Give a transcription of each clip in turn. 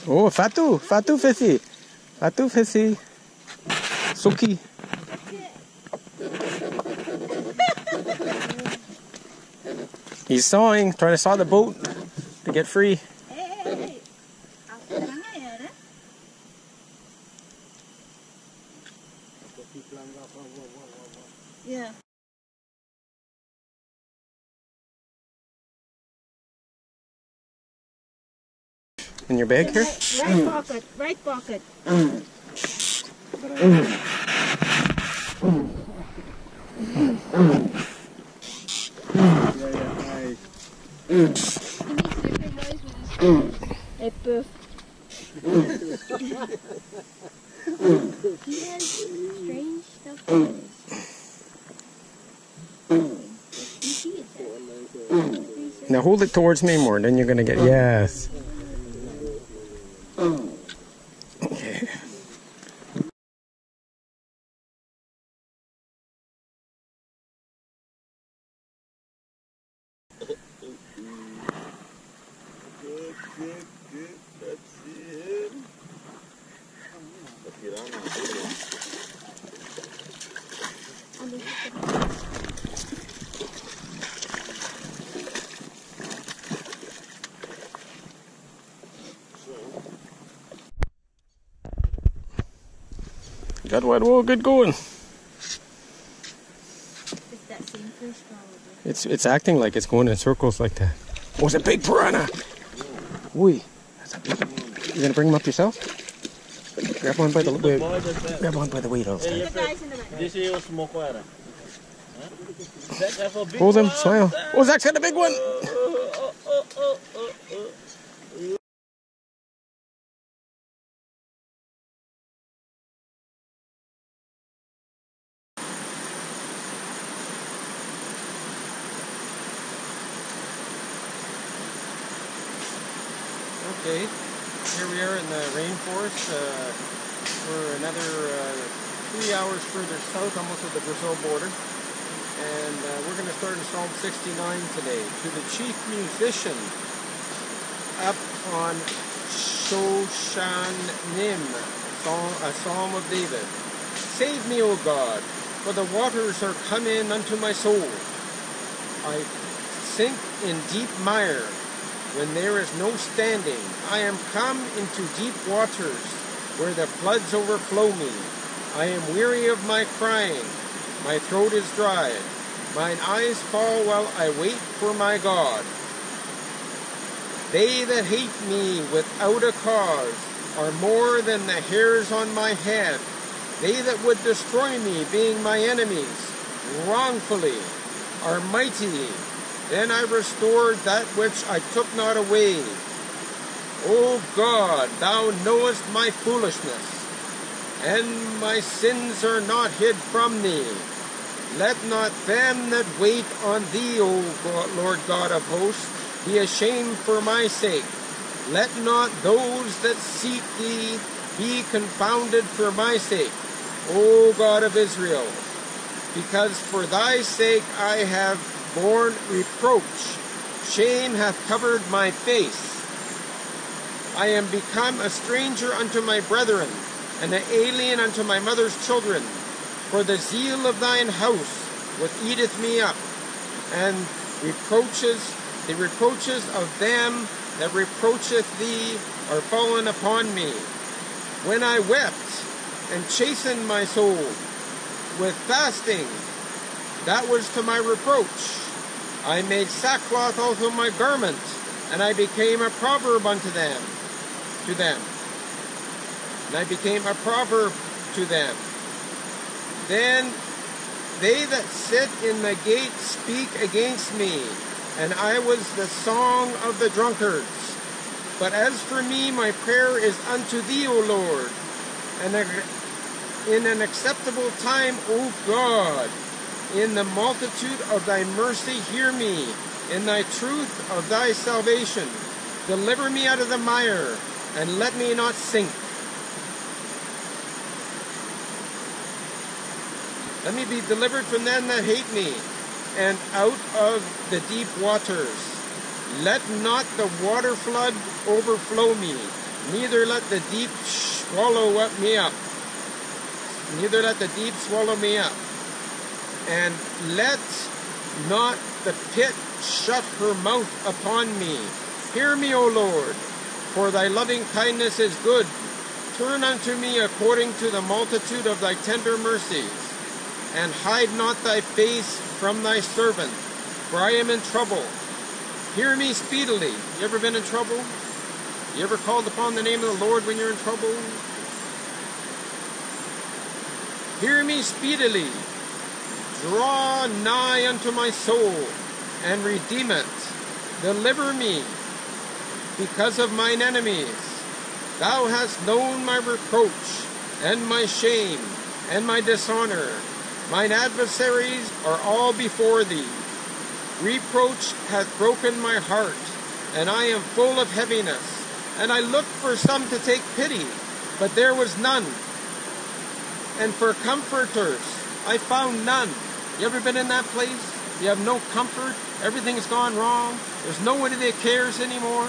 Oh, Fatu Fesi. Fatu Fesi. Suki. He's sawing, trying to saw the boat to get free. Yeah. In your bag here? Right pocket, right pocket. Hey, Puff. He has strange stuff. Now hold it towards me more, then you're gonna get, yes. Okay. Good. That's it. Got what? Whoa, good going. It's that same fish probably. It's acting like it's going in circles like that. Oh, it's a big piranha. Wee. That's a big one. You gonna bring him up yourself? Grab one by the weight. Grab one by the weight. Hold him, smile. Oh, Zach's got a big one. Okay, here we are in the rainforest. We're another 3 hours further south, almost at the Brazil border. And we're going to start in Psalm 69 today. To the chief musician up on Shoshanim, a psalm of David. Save me, O God, for the waters are come in unto my soul. I sink in deep mire when there is no standing. I am come into deep waters where the floods overflow me. I am weary of my crying. My throat is dried. Mine eyes fall while I wait for my God. They that hate me without a cause are more than the hairs on my head. They that would destroy me, being my enemies, wrongfully, are mighty. Then I restored that which I took not away. O God, thou knowest my foolishness, and my sins are not hid from thee. Let not them that wait on thee, O Lord God of hosts, be ashamed for my sake. Let not those that seek thee be confounded for my sake, O God of Israel. Because for thy sake I have borne reproach. Shame hath covered my face. I am become a stranger unto my brethren, and an alien unto my mother's children. For the zeal of thine house eateth me up, and the reproaches of them that reproacheth thee are fallen upon me. When I wept and chastened my soul with fasting, that was to my reproach. I made sackcloth also my garment, and I became a proverb unto them, And I became a proverb to them. Then they that sit in the gate speak against me, and I was the song of the drunkards. But as for me, my prayer is unto thee, O Lord, and in an acceptable time, O God. In the multitude of thy mercy, hear me. In thy truth of thy salvation, deliver me out of the mire, and let me not sink. Let me be delivered from them that hate me, and out of the deep waters. Let not the water flood overflow me. neither let the deep swallow me up. Neither let the deep swallow me up. And let not the pit shut her mouth upon me. Hear me, O Lord, for thy loving kindness is good. Turn unto me according to the multitude of thy tender mercies, and hide not thy face from thy servant, for I am in trouble. Hear me speedily. You ever been in trouble? You ever called upon the name of the Lord when you're in trouble? Hear me speedily. Draw nigh unto my soul, and redeem it. Deliver me because of mine enemies. Thou hast known my reproach, and my shame, and my dishonor. Mine adversaries are all before thee. Reproach hath broken my heart, and I am full of heaviness. And I looked for some to take pity, but there was none. And for comforters I found none. You ever been in that place? You have no comfort. Everything's gone wrong. There's nobody that cares anymore.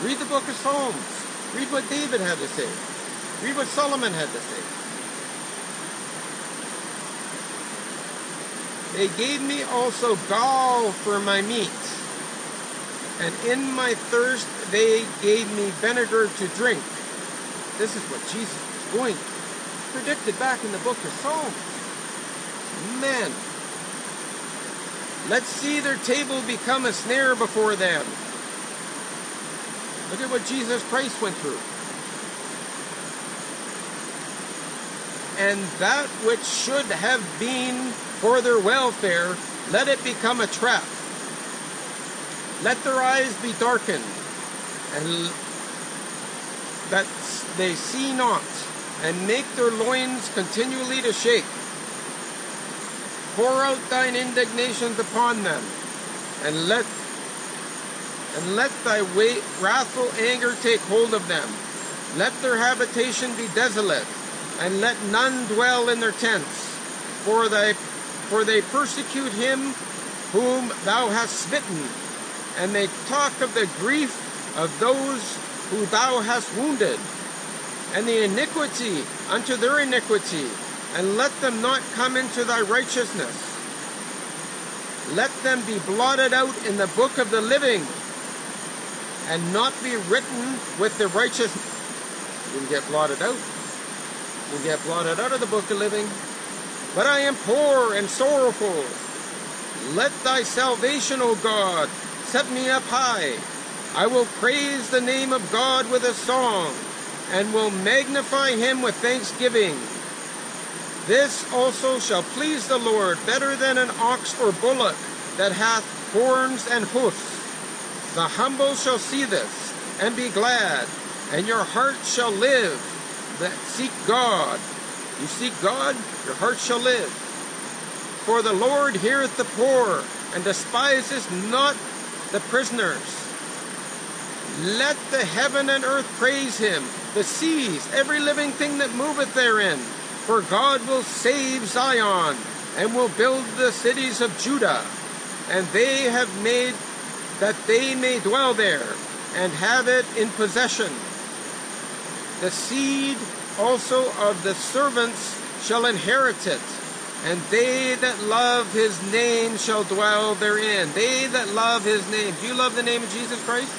Read the book of Psalms. Read what David had to say. Read what Solomon had to say. They gave me also gall for my meat, and in my thirst they gave me vinegar to drink. This is what Jesus was going through. Predicted back in the book of Psalms. Men, let's see their table become a snare before them. Look at what Jesus Christ went through. And that which should have been for their welfare, let it become a trap. Let their eyes be darkened, and that they see not, and make their loins continually to shake. Pour out thine indignations upon them, and let thy wrathful anger take hold of them. Let their habitation be desolate, and let none dwell in their tents. For they persecute him whom thou hast smitten, and they talk of the grief of those who thou hast wounded, and the iniquity unto their iniquity, and let them not come into thy righteousness. Let them be blotted out in the book of the living, and not be written with the righteous. You can get blotted out. You can get blotted out of the book of living. But I am poor and sorrowful. Let thy salvation, O God, set me up high. I will praise the name of God with a song, and will magnify him with thanksgiving. This also shall please the Lord better than an ox or bullock that hath horns and hoofs. The humble shall see this, and be glad, and your heart shall live that seek God. You seek God, your heart shall live. For the Lord heareth the poor, and despiseth not the prisoners. Let the heaven and earth praise him, the seas, every living thing that moveth therein. For God will save Zion, and will build the cities of Judah. And they have made that they may dwell there, and have it in possession. The seed also of the servants shall inherit it, and they that love his name shall dwell therein. They that love his name. Do you love the name of Jesus Christ?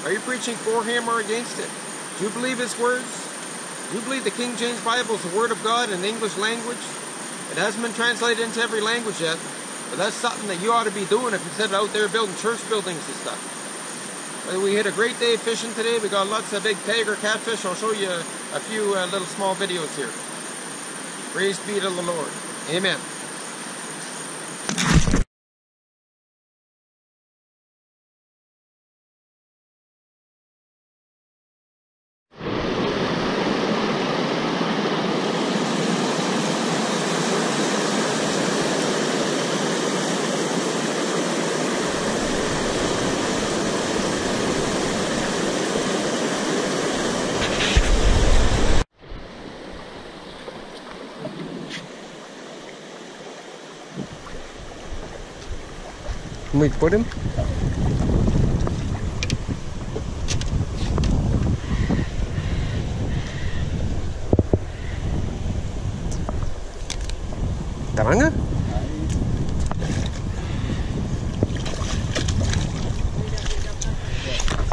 Are you preaching for him or against it? Do you believe his words? Do you believe the King James Bible is the Word of God in the English language? It hasn't been translated into every language yet, but that's something that you ought to be doing if instead of out there building church buildings and stuff. Well, we had a great day fishing today. We got lots of big tiger catfish. I'll show you a few little small videos here. Praise be to the Lord. Amen. Can we put him? Karanga?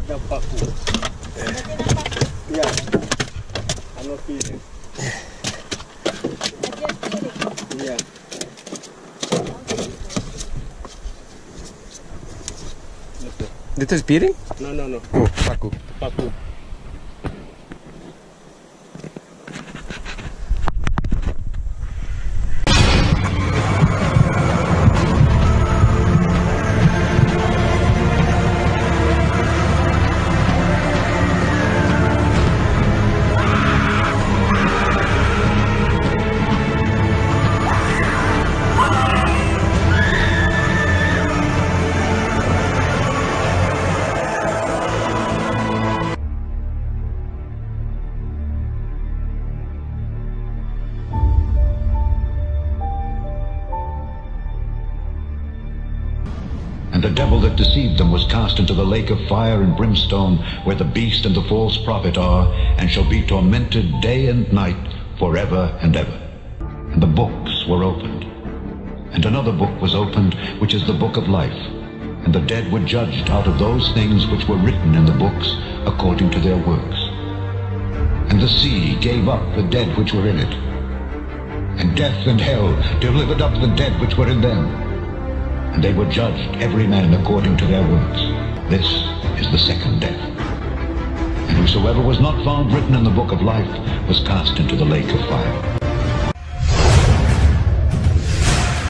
Dapat aku. Ya. Ano feeling? Ya. Dit is piring? No. Oh, paku. Paku. And the devil that deceived them was cast into the lake of fire and brimstone, where the beast and the false prophet are, and shall be tormented day and night forever and ever. And the books were opened. And another book was opened, which is the book of life. And the dead were judged out of those things which were written in the books, according to their works. And the sea gave up the dead which were in it. And death and hell delivered up the dead which were in them. And they were judged, every man according to their works. This is the second death. And whosoever was not found written in the book of life was cast into the lake of fire.